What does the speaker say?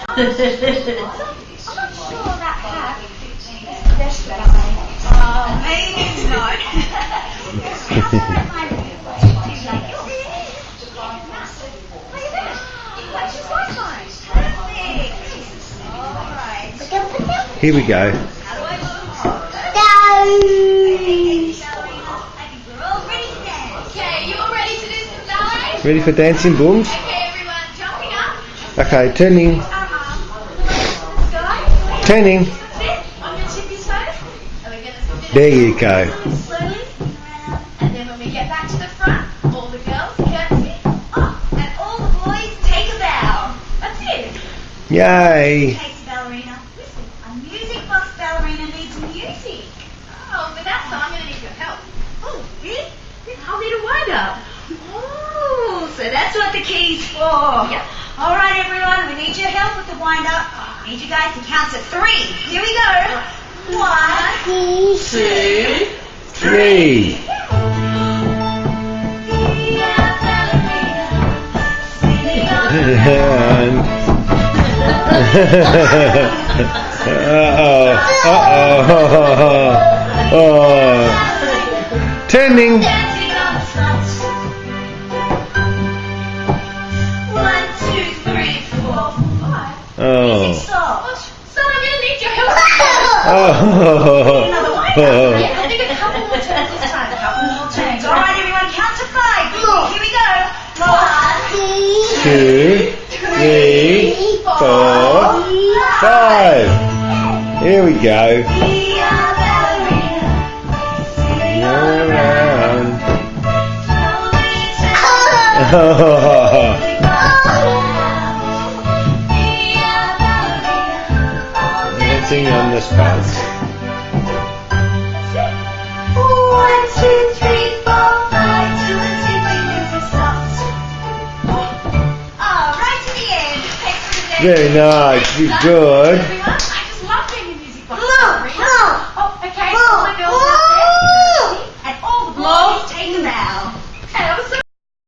I'm not sure that hat is best for ballet. Oh, maybe it's not. Here we go. Okay, you all ready to do some ballet? Ready for dancing, Booms? Okay, everyone, jumping up. Okay, turning. Turning. Sit on your tippy toes. And we're going to spin There you go. slowly. And then when we get back to the front, all the girls curtsy up, and all the boys take a bow. That's it. Yay. Katie Balerina, listen, a music box ballerina needs music. Oh, for that song, I'm going to need your help. Oh, really? I'll need a wind up. Oh, so that's what the key's for. Yep. All right, everyone, we need your help with the wind up. I need you guys to count to 3. Here we go. 1, 2, 3. Turning. Dancing on the front. 1, 2, 3, 4, 5. Oh. Stop. Son, I'm going to need your help. Oh. Another wind up. Yeah, I think a couple more turns this time. A couple more turns. All right, everyone, count to 5. Here we go. 1, 2, 3, 4, 5. Here we go. We are ballerina. Sitting Around. Dancing on the spot. 1, 2, 3, 4, 5. 2 and 2 fingers are stopped. Oh, right to the end. Thanks for the day. Very nice. You're good. Everyone.